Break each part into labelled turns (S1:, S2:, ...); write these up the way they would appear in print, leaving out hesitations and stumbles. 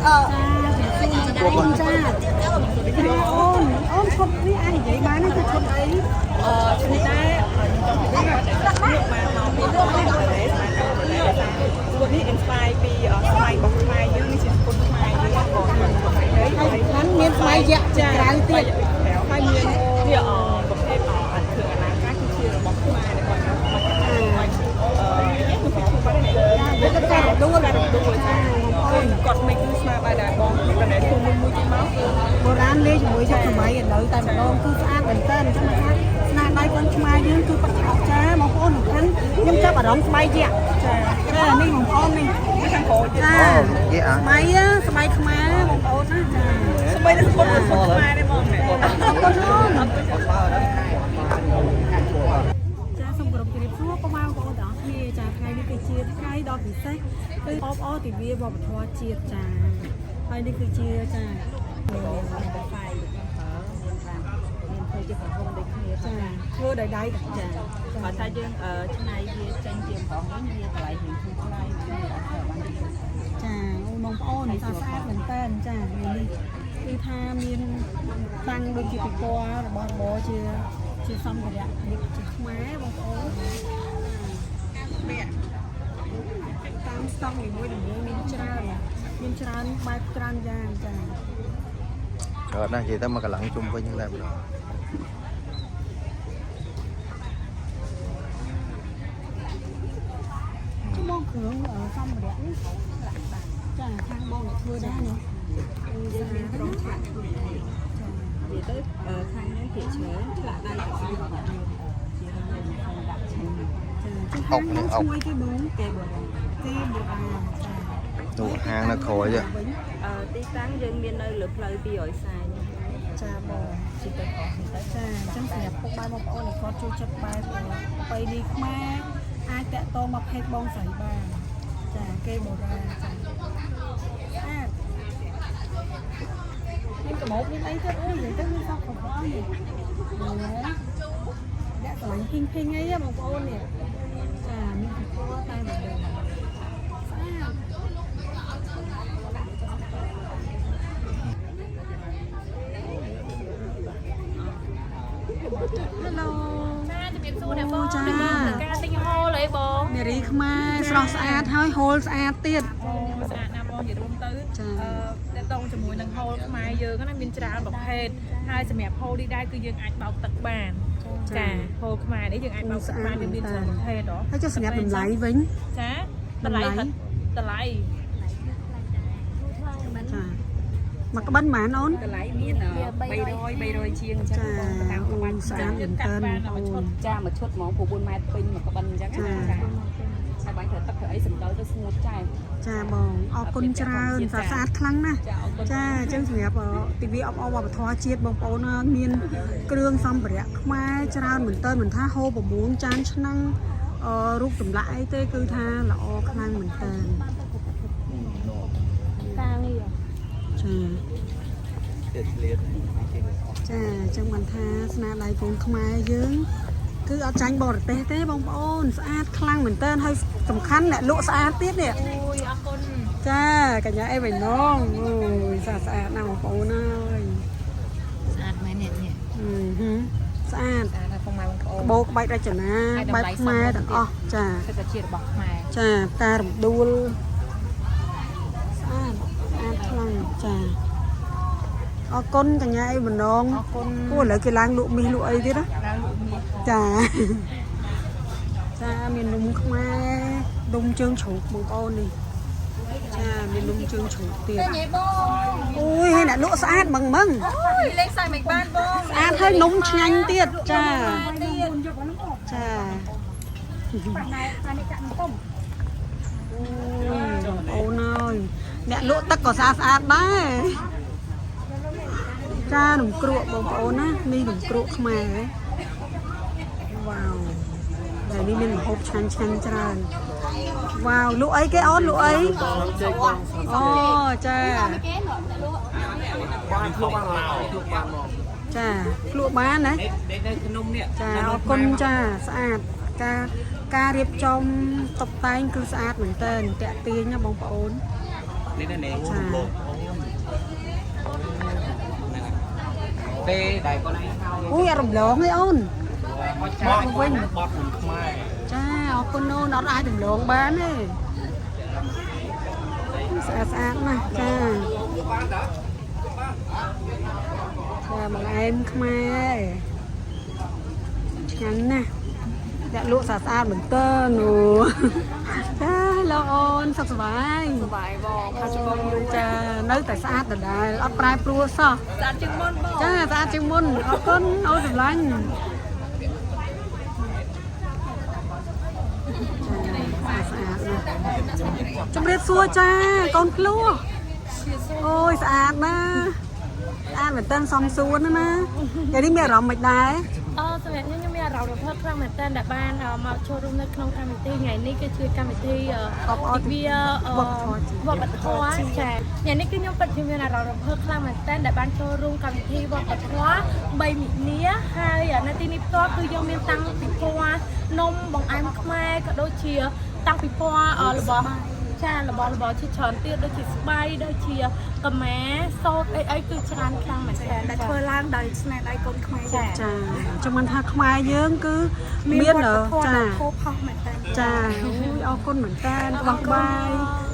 S1: Ôm cha ôm chốt với ai vậy má nó chốt ấy
S2: chúng ta trong khi biết là nước mà màu bị bông đểตัวนี้ inspire ពីស្បែករបស់ខ្មែរយើងនេះជាគុណខ្មែរយើងក៏đấy
S1: hắn miên phai dạក្រៅទៀត
S2: ហើយមានវាប្រភេទអត់គ្រឿងអនាការគឺជារបស់ខ្មែរដែលគាត់យកមកវាក៏តែដួលចាគាត់មិនគឺស្នាដៃដែរបងគាត់តែធ្វើមួយទៀតមក
S1: បុរាណលេងជាមួយចិត្តសម័យឥឡូវតែម្ដងគឺស្អាតមែនតើអញ្ចឹងថាស្នាដៃខ្លួនខ្មែរយើងគឺគាត់អស្ចារ្យបងប្អូនខ្ញុំចាប់អារម្មណ៍ស្បែកយ៉ាចានេះបងប្អូននេះខាងក្រោយចាស្បែកខ្មែរបងប្អូនណាចា
S2: ស្បែកនឹងគាត់ខ្មែរដែរបងអរគុណអូន
S1: ចាសូមគោរពជម្រាបសួរបងប្អូនទាំងអស់គ្នាចាថ្ងៃនេះគឺជាថ្ងៃដ៏ពិសេសគឺអបអរទិវាវប្បធម៌ជាតិចាហើយនេះគឺជាចាធ្វើដោយដៃចាបើថាយើងឆ្នៃវាចេញជាម្ដងវិញវាកន្លែងរៀងខ្លួនឆ្នៃចាបងប្អូនស្អាតមែនតើចានេះគឺថាមានតាំងដូចជាពិព័រណ៍របស់របរជាសម្ភារៈជាខ្មែរបងប្អូនតាមស្តង់មួយមានច្រើនបែបច្រើនយ៉ាងចា
S3: rồi đó chị tới mà cái lặng chung với những đây rồi
S1: បងគ្រឿងសម្ភារៈនេះចាខាងបងធ្វើដែរនេះយើងមានក្រុមឆ្លាក់និយាយទៅខាងនេះភាគច្រើនឆ្លាក់ដៃរបស់យើងជារឿងដាក់ឈ្មោះចាខាងនោះជួយគេបងគេបុរាណ
S3: đủ hàng nó khối chứ
S2: ទីតាំងយើងមាននៅលើផ្លូវ240
S1: ចាបងជីទៅខុសទៅចាអញ្ចឹងសម្រាប់ពុកម៉ែបងប្អូនគាត់ចូលចិត្តបែបបីនេះខ្មែរអាចតាក់ទងមកផេកបងស្រីបានចាគេបុរាណចាអាចមានកម្របមានអីទៅនិយាយទៅមានសោកគ្រប់អស់នេះដាក់កន្លែងភីងអីបងប្អូននេះចាមានពិព័រណ៍តែម្ដងHello
S2: ចាជំរាបសួរអ្នកបងចាការទិញហូលអីបង
S1: នារីខ្មែរស្រស់ស្អាតហើយហូលស្អាតទៀត
S2: ស្អាតណាស់បងនិយាយរួមទៅតែតងជាមួយនឹងហូលខ្មែរយើងណាមានច្រើនប្រភេទហើយសម្រាប់ហូលនេះដែរគឺយើងអាចបោកទឹកបានចាហូលខ្មែរនេះយើងអាចបោកទឹកបានមានច្រើនប្រភេទហ៎
S1: ហើយចុះសម្រាប់តម្លៃវិញ
S2: ចាតម្លៃចា
S1: មកក្បិនប៉ុន្មានអូន
S2: តម្លៃមាន300ជាងអញ្ចឹងតាមក្បាច់
S1: ស្អាតមែនតើអូន
S2: ចាមួយឈុតហ្មង9ម៉ែត្រពេញមកក្បិនអញ្ចឹងចាហើយបាញ់ធ្វើទឹកធ្វើអីសំដៅទៅស្ងួត
S1: ចាបងអរគុណច្រើនស្អាតខ្លាំងណាស់ចាអញ្ចឹងសម្រាប់ទិវាអបអរវប្បធម៌ជាតិបងប្អូនមានគ្រឿងសម្ភារៈខ្មែរច្រើនមែនតើមិនថាហូប9ចានឆ្នាំងរូបចម្លាក់អីទេគឺថាល្អខ្លាំងមែនតើ
S2: ការងារ
S1: ចាចឹងមិនថាស្នាដៃកូនខ្មែរយើងគឺអត់ចាញ់បរទេសទេបងប្អូនស្អាតខ្លាំងមែនតើហើយសំខាន់អ្នកលក់ស្អាតទៀតនេះ
S2: អូយអរគុណ
S1: ចាកញ្ញាអីវិញណងអូយស្អាតណាស់បងប្អូនអើយ
S2: ស្អាតមែននេះ
S1: ស្អាត
S2: តែបងម៉ែបងប្អូន
S1: បោកក្បាច់រចនាបែបខ្មែរទាំងអស់ចា
S2: គឺជារបស់ខ្មែរ
S1: ចាការរំដួលស្អាតខ្លាំងចាអរគុណកញ្ញាអីម្ដង
S2: អរគុណ
S1: ឥឡូវគេឡើងលក់មាសលក់អីទៀតណា
S2: ឡើងលក់មាស
S1: ចាមាននំខ្មែរនំជើងជ្រូកបងប្អូននេះចាមាននំជើងជ្រូកទៀតអូយហើយអ្នកលក់ស្អាតម៉ង
S2: អូយលេខខ្សែមិនបានបង
S1: ស្អាតហើយនំឆ្ងាញ់ទៀតចាចាអូនអើយអ្នកលក់ទឹកក៏ស្អាតដែរចានំគ្រក់បងប្អូនណានេះនំគ្រក់ខ្មែរវ៉ាវតែនេះមានម្ហូបឆ្ងាញ់ច្រើនវ៉ាវលក់អីគេអូនលក់អីអូចាចាលក់បានណា
S2: ក្នុងនេះ
S1: ចាអរគុណចាស្អាតការរៀបចំតុបតែងគឺស្អាតមែនតើតាក់ទាញណាបងប្អូន
S2: នេះនេះ
S1: ចា
S4: Tê đại con này
S1: ui rầm lộn ấy ôn
S4: bọt vinh bọt mai
S1: cha con nó ai rầm lộn bán ấy sạch nè cha cha bằng em khmer ngắn nè đã lụa sạch bằng tơ nù cha lo ôn sạch vải
S2: bò
S1: cha nơi tại xã tại đây ở prai prua sao
S2: dạ chừng môn bò
S1: cha xã chừng môn ở con ở được lạnh trong biết xua cha con lúa ôi sạch na ăn phải tên xong xua nữa nè giờ đi mẹ rộng mạch đài
S2: សម្រាប់ខ្ញុំមានអារម្មណ៍រំភើបខ្លាំងមែនទែនដែលបានមកចូលរួមនៅក្នុងកម្មវិធីថ្ងៃនេះគឺជាកម្មវិធីវប្បធម៌ចាថ្ងៃនេះគឺខ្ញុំពិតជាមានអារម្មណ៍រំភើបខ្លាំងមែនទែនដែលបានចូលរួមកម្មវិធីវប្បធម៌3មិនិនាហើយនៅទីនេះផ្ទាល់គឺយើងមានតាំងពីពណ៌នំបង្អែមខ្មែរក៏ដូចជាតាំងពីពណ៌របស់ចារបស់ជាច្រើនទៀតដូចជាស្បៃដូចជាកម៉ាសូតអីគឺច្រើនខ្លាំងមែនទែនដែលធ្វើឡើងដោយស្នេហ៍ដៃកូនខ្មែរចា
S1: ចាចាំមិនថាខ្មែរយើងគឺមានចា
S2: ខោផុសមែនតើ
S1: ចាអរគុណមែនតើក្បោះបាយ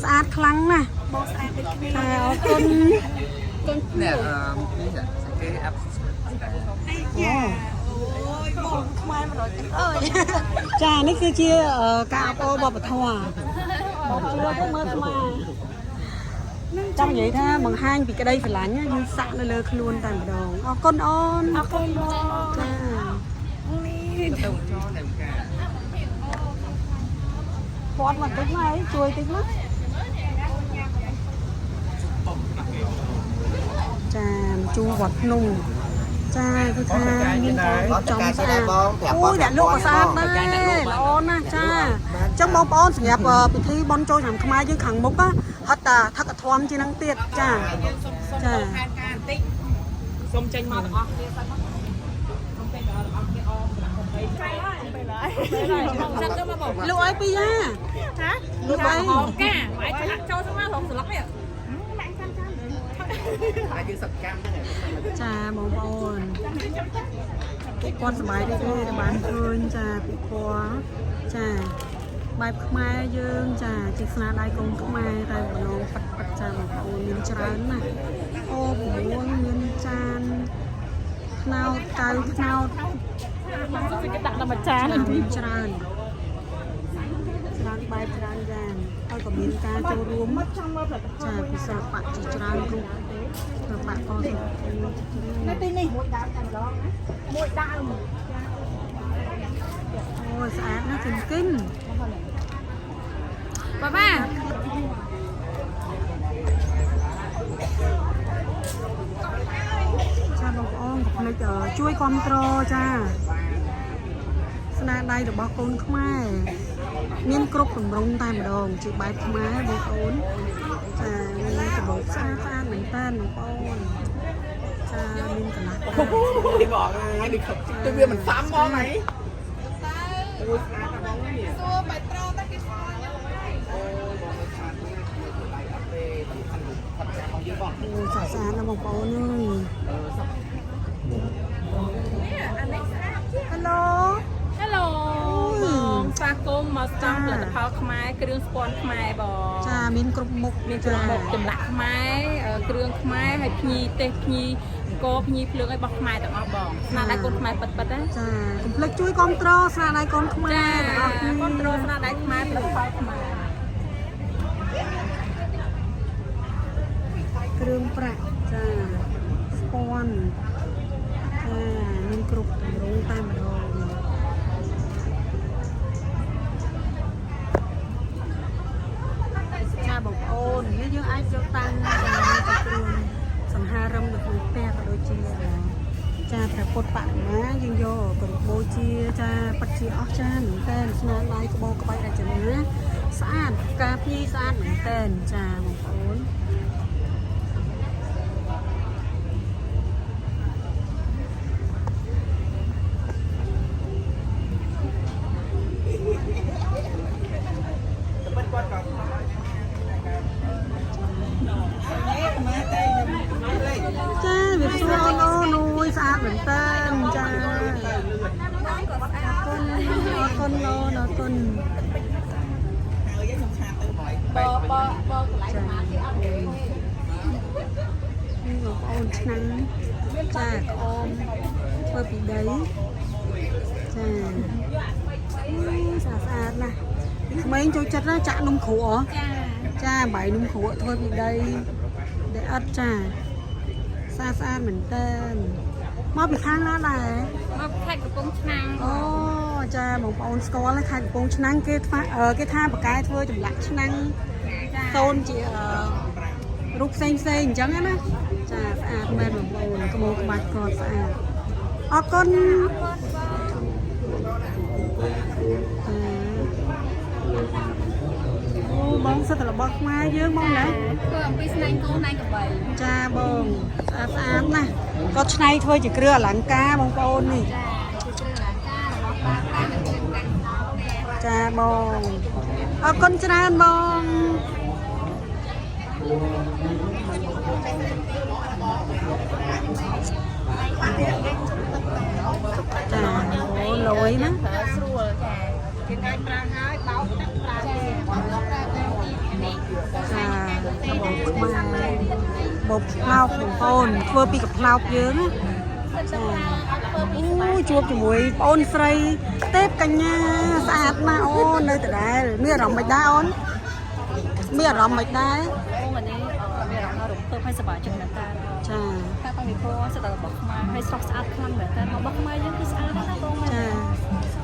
S1: ស្អាតខ្លាំងណាស់
S2: បងស្អាតដូចគ្នា
S1: ចាអរគុណ
S4: nè cái app
S2: បងខ្មែរ100%អើយ
S1: ចានេះគឺជាការអបអរវប្បធម៌បងជឿទៅមើលស្មាចង់និយាយថាបង្ហាញពីក្តីស្រឡាញ់យើងសាក់នៅលើខ្លួនតែម្ដងអរគុណអូន
S2: អរគុណបង
S1: ចា
S2: នេះ
S4: cái tông cho này cả
S1: គាត់មកតិចមកអីជួយតិចមកចាជួវត្តភ្នំចាគឺថាមានការរៀបចំស្អាតអូយដាក់លក់ក៏ស្អាតដែរល្អណាស់ចាអញ្ចឹងបងប្អូនសម្រាប់ពិធីបុណ្យចូលឆ្នាំខ្មែរយើងខាងមុខហត់តាថកធម្មជាងនឹងទៀតចាចា
S2: ខាងការបន្តិចសូមចេញមកទាំងអស់គ្នាសិនមកសូមចេញមកទាំងអស់គ្នាអមដាក់កំបីឆៃហើយពេលហើយចាំទៅមកបង
S1: លក់ឲ្យពីយ៉ា
S2: ហ៎
S1: លក់ឲ្យ
S2: ហមកាបាយឆ្លាក់ចូលស្មារងស្លឹកនេះដាក់ចាំ
S4: ai chứ sập cam thế này
S1: ចាបងប្អូនគាត់សប្បាយទេទេបានឃើញចាពិព័រណ៍ចាបែបខ្មែរយើងចាជាស្នាដៃកូនខ្មែរតែម្ដងប៉ាត់ចាបងប្អូនមានច្រើនណាស់អូ9មានចានថ្នោតកៅថ្នោត
S2: មកសុំគេដាក់ដល់មួយចាន
S1: មានច្រើនបែបច្រើនយ៉ាងហើយក៏មានការចូលរួម
S2: ចង់មើលផលិតផល
S1: ចាពិសេសបាក់ជាច្រើនរូបទៅបាក់ក៏ទៅ
S2: នៅទីនេះមួយដើមតែម្ដងណាមួយដើម
S1: អូយស្អាតណាស់ជិនគិន
S2: បាបា
S1: ចាបងប្អូនកុំភ្លេចជួយគ្រប់គ្រងចាស្នាដៃរបស់កូនខ្មែរមានគ្រប់ទម្រង់តែម្ដងជាបែបខ្មែរបងប្អូនចាមានដំបូងស្អាតមែនតើបងប្អូនចាមានកន្លះ
S4: đi bỏ ngay đi khập tôi biết mình sắm món này
S1: អូស្អាតណាស់បងប្អូនអើយ Hello
S2: Hello បងស្វាគមន៍មកស្ទង់ផលិតផលខ្មែរគ្រឿងស្ពាន់ខ្មែរបង
S1: ចាមានគ្រប់មុខ
S2: មានគ្រឿងមុខចម្លាក់ខ្មែរគ្រឿងខ្មែរហើយភ្ញីទេសភ្ញីអង្គភ្ញីភ្លើងឲ្យរបស់ខ្មែរទាំងអស់បងស្នាដៃកូនខ្មែរប៉ិតណា
S1: ចាកុំភ្លេចជួយគ្រប់គ្រងស្នាដៃកូនខ្មែរទាំងអស់គ្នា
S2: គ្រប់គ្រងស្នាដៃខ្មែរផលិតផលខ្មែរ
S1: គ្រឿងប្រាក់ចាស្ពាន់ចាមានគ្រប់ទម្រង់តែម្ដងចាបងប្អូននេះយើងអាចយកតាំងចាគ្រឿងសង្ហារឹមនៅក្នុងផ្ទះក៏ដូចជាចាព្រះពុទ្ធបដិមាយើងយកគោរពបូជាចាពិតជាអស្ចារ្យមែនតើស្នាដៃក្បោក្បាច់រចនាស្អាតការភ្ញីស្អាតមែនតើចាបងប្អូន ចាវាសួរអូនអូនស្អា con lo nó con
S2: បកន្លែងម៉ាគេអត់ទេ
S1: นี่บอกโอนឆ្នាំចាក្អមធ្វើពីដីចាស្អាតណាស់ក្មេងចូលចិត្តណាចាក់នំគ្រូចាបាយនំគ្រូធ្វើពីដីដែលអត់ចាស្អាតមែនតើមកពីខាងណាដែរ
S2: មកខេត្តកំពង់ឆ្នាំង
S1: អូចាបងប្អូនស្គាល់ហើយខេត្តកំពង់ឆ្នាំងគេថាបកែធ្វើចម្លាក់ឆ្នាំងសូនជារូបផ្សេងអញ្ចឹងណាចាស្អាតមែនបងប្អូនក្បូរក្បាច់គាត់ស្អាតអរគុណអូបងសិតតែរបស់ខ្មែរយើងបងណា
S2: ធ្វើអំពីស្នែងគោណែងកំបី
S1: ចាបងស្អាតណាស់គាត់ច្នៃធ្វើជាគ្រឿងអលង្ការបងប្អូននេះ ចាបងអរគុណច្រើនបងចាអូលយណា
S2: ប្រើស្រួលចាគេអាចប្រើហើយបោកទឹកប្រើចានេះ
S1: ចាបងខ្មែរបបផ្លោកបងប្អូនធ្វើពីកផ្លោកយើងណាអូជួបជាមួយបងអូនស្រីទេពកញ្ញាស្អាតណាស់អូននៅដដែលមានអារម្មណ៍មិនដែរអូនមានអារម្មណ៍មិនដែរ
S2: អូននេះមានអារម្មណ៍រំភើបហើយសប្បាយចិត្តមែនតើ
S1: ចា
S2: តែតាំងពីព្រោះសិតតែរបស់ខ្មែរហើយស្រស់ស្អាតខ្លាំងមែនតើរបស់ខ្មែរយើងគឺស្អាតណាស់បង
S1: ចា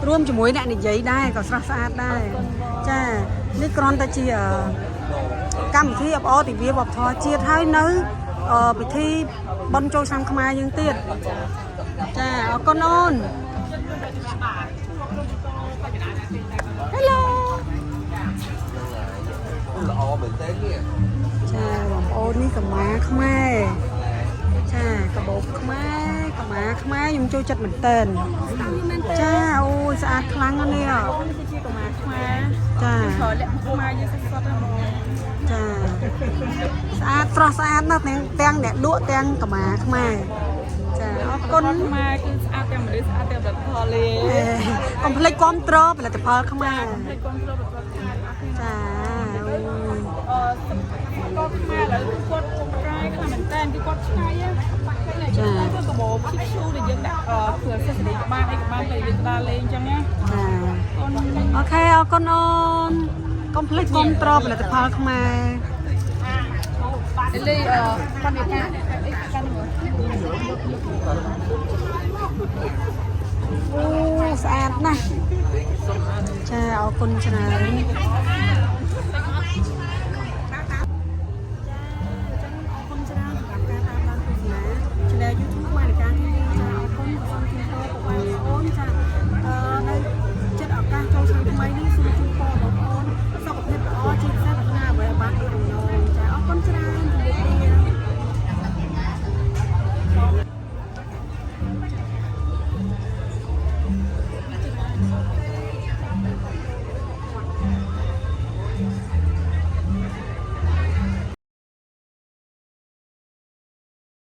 S1: រួមជាមួយអ្នកនិយាយដែរក៏ស្រស់ស្អាតដែរចានេះគ្រាន់តែជាកម្មវិធីអបអរទិវាវប្បធម៌ជាតិហើយនៅពិធីបុណ្យចូលឆ្នាំខ្មែរយើងទៀតចាអរគុណអូន Hello
S4: ល្អមែនទេនេះ
S1: ចាបងប្អូននេះកម្មាខ្មែរចាកាបូបខ្មែរកម្មាខ្មែរខ្ញុំចូលចិត្តមែនតើចាអូយស្អាតខ្លាំងណាស់នេះ
S2: គឺជាកម្មាខ្មែរ
S1: ចា
S2: ប្រើលក្ខខ្មែរយើងស្អាតណាស់ហ្មង
S1: ចាស្អាតស្រស់ស្អាតណាស់ទាំងអ្នកលក់ទាំងកម្មាខ្មែរចាអរគុណ
S2: ខ្មែរគឺស្អាតទាំងមនុស្សស្អាតទាំងផលផលលេ
S1: កុំភ្លេចគ្រប់គ្រងផលិតផលខ្មែរ
S2: តែគ្រប់គ្រងរបស់ខ្មែរអស់គ្នា
S1: ចាអូយ
S2: គាត់ខ្មែរឥឡូវគាត់ចង់កាយខ្លាំងមែនតើគឺគាត់ឆ្ងាយចាគាត់កបោឈីឈូដែលយើងដាក់ធ្វើសេសរីក្បាលអីក្បាលទៅយើងដើរលេងអញ្ចឹងណា
S1: ចា
S2: អូន
S1: អូខេអរគុណអូនកុំភ្លេចគ្រប់គ្រងផលិតផលខ្មែរ
S2: លេកម្មវិធីអីកាន់មក
S1: អូស្អាតណាស់ចាអរគុណច្រើន